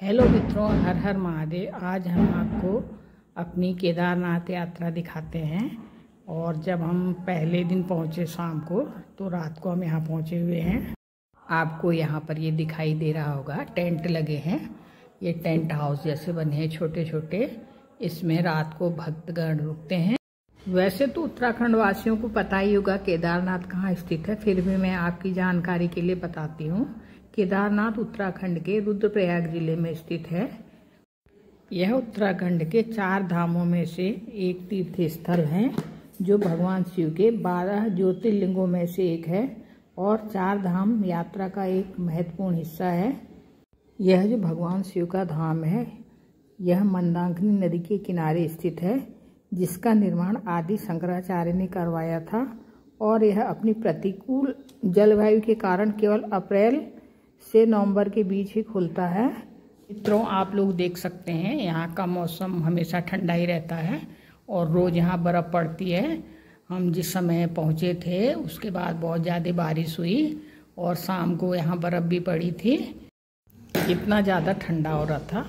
Hello मित्रों, हर हर महादेव। आज हम आपको अपनी केदारनाथ यात्रा दिखाते हैं। और जब हम पहले दिन पहुंचे शाम को, तो रात को हम यहाँ पहुंचे हुए हैं। आपको यहाँ पर ये दिखाई दे रहा होगा, टेंट लगे हैं। ये टेंट हाउस जैसे बने हैं, छोटे छोटे। इसमें रात को भक्तगण रुकते हैं। वैसे तो उत्तराखंड वासियों को पता ही होगा केदारनाथ कहाँ स्थित है, फिर भी मैं आपकी जानकारी के लिए बताती हूँ। केदारनाथ उत्तराखंड के रुद्रप्रयाग जिले में स्थित है। यह उत्तराखंड के 4 धामों में से एक तीर्थ स्थल है, जो भगवान शिव के 12 ज्योतिर्लिंगों में से एक है और 4 धाम यात्रा का एक महत्वपूर्ण हिस्सा है। यह जो भगवान शिव का धाम है, यह मंदाकिनी नदी के किनारे स्थित है, जिसका निर्माण आदि शंकराचार्य ने करवाया था। और यह अपनी प्रतिकूल जलवायु के कारण केवल अप्रैल से नवंबर के बीच ही खुलता है। मित्रों, आप लोग देख सकते हैं यहाँ का मौसम हमेशा ठंडा ही रहता है और रोज़ यहाँ बर्फ़ पड़ती है। हम जिस समय पहुँचे थे उसके बाद बहुत ज़्यादा बारिश हुई और शाम को यहाँ बर्फ़ भी पड़ी थी। इतना ज़्यादा ठंडा हो रहा था,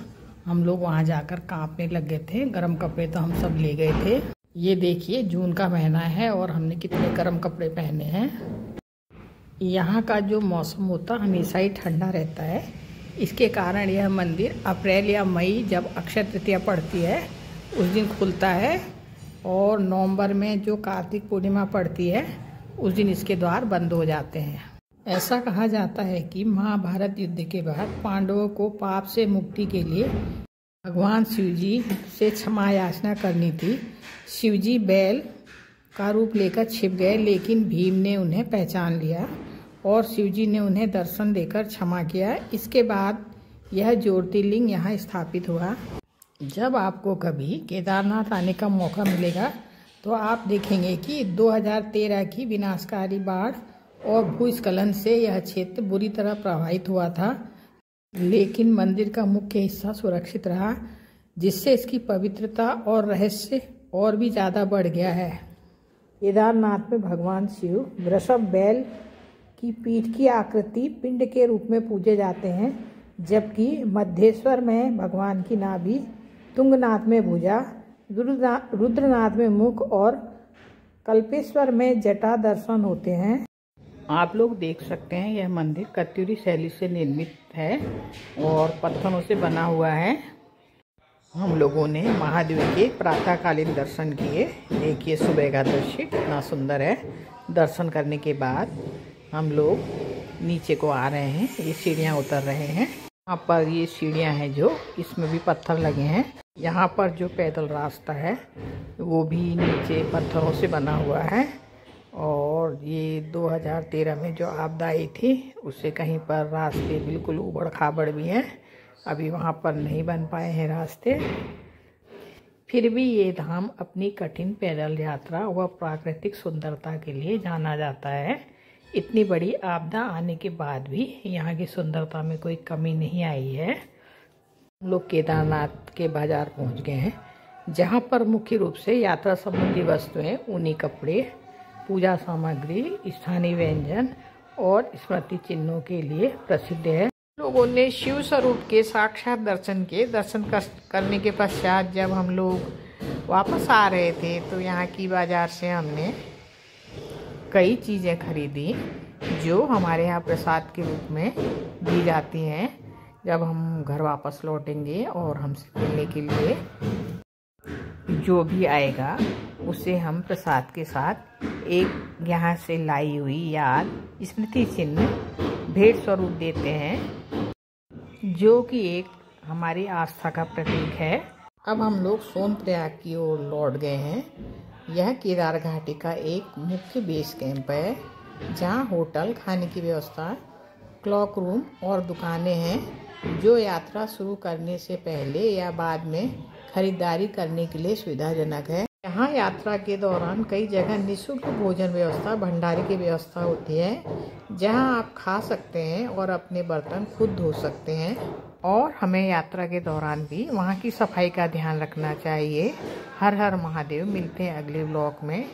हम लोग वहाँ जाकर कांपने लग गए थे। गर्म कपड़े तो हम सब ले गए थे। ये देखिए, जून का महीना है और हमने कितने गर्म कपड़े पहने हैं। यहाँ का जो मौसम होता हमेशा ही ठंडा रहता है। इसके कारण यह मंदिर अप्रैल या मई, जब अक्षय तृतीया पड़ती है, उस दिन खुलता है। और नवंबर में जो कार्तिक पूर्णिमा पड़ती है, उस दिन इसके द्वार बंद हो जाते हैं। ऐसा कहा जाता है कि महाभारत युद्ध के बाद पांडवों को पाप से मुक्ति के लिए भगवान शिवजी से क्षमा याचना करनी थी। शिवजी बैल का रूप लेकर छिप गए, लेकिन भीम ने उन्हें पहचान लिया और शिवजी ने उन्हें दर्शन देकर क्षमा किया। इसके बाद यह ज्योतिर्लिंग यहाँ स्थापित हुआ। जब आपको कभी केदारनाथ आने का मौका मिलेगा, तो आप देखेंगे कि 2013 की विनाशकारी बाढ़ और भूस्खलन से यह क्षेत्र बुरी तरह प्रभावित हुआ था, लेकिन मंदिर का मुख्य हिस्सा सुरक्षित रहा, जिससे इसकी पवित्रता और रहस्य और भी ज़्यादा बढ़ गया है। केदारनाथ में भगवान शिव वृषभ बैल की पीठ की आकृति पिंड के रूप में पूजे जाते हैं, जबकि मध्येश्वर में भगवान की नाभि, तुंगनाथ में भुजा, रुद्रनाथ में मुख और कल्पेश्वर में जटा दर्शन होते हैं। आप लोग देख सकते हैं, यह मंदिर कत्यूरी शैली से निर्मित है और पत्थरों से बना हुआ है। हम लोगों ने महादेव के प्रातःकालीन दर्शन किए। देखिए, सुबह का दृश्य कितना सुंदर है। दर्शन करने के बाद हम लोग नीचे को आ रहे हैं। ये सीढ़ियाँ उतर रहे हैं। यहाँ पर ये सीढ़ियाँ हैं, जो इसमें भी पत्थर लगे हैं। यहाँ पर जो पैदल रास्ता है, वो भी नीचे पत्थरों से बना हुआ है। और ये 2013 में जो आपदा आई थी, उससे कहीं पर रास्ते बिल्कुल उबड़ खाबड़ भी हैं। अभी वहाँ पर नहीं बन पाए हैं रास्ते। फिर भी ये धाम अपनी कठिन पैदल यात्रा व प्राकृतिक सुंदरता के लिए जाना जाता है। इतनी बड़ी आपदा आने के बाद भी यहाँ की सुंदरता में कोई कमी नहीं आई है। हम लोग केदारनाथ के बाजार पहुँच गए हैं, जहाँ पर मुख्य रूप से यात्रा संबंधी वस्तुएं, ऊनी कपड़े, पूजा सामग्री, स्थानीय व्यंजन और स्मृति चिन्हों के लिए प्रसिद्ध है। लोगों ने शिव स्वरूप के साक्षात दर्शन किए। दर्शन करने के पश्चात जब हम लोग वापस आ रहे थे, तो यहाँ की बाजार से हमने कई चीज़ें खरीदी, जो हमारे यहाँ प्रसाद के रूप में दी जाती हैं जब हम घर वापस लौटेंगे। और हमसे मिलने के लिए जो भी आएगा, उसे हम प्रसाद के साथ एक यहाँ से लाई हुई याद, स्मृति चिन्ह भेंट स्वरूप देते हैं, जो कि एक हमारी आस्था का प्रतीक है। अब हम लोग सोनप्रयाग की ओर लौट गए हैं। यह केदार घाटी का एक मुख्य बेस कैंप है, जहाँ होटल, खाने की व्यवस्था, क्लॉक रूम और दुकानें हैं, जो यात्रा शुरू करने से पहले या बाद में खरीदारी करने के लिए सुविधाजनक है। यहाँ यात्रा के दौरान कई जगह निःशुल्क भोजन व्यवस्था, भंडारे की व्यवस्था होती है, जहाँ आप खा सकते हैं और अपने बर्तन खुद धो सकते हैं। और हमें यात्रा के दौरान भी वहाँ की सफाई का ध्यान रखना चाहिए। हर हर महादेव। मिलते हैं अगले ब्लॉग में।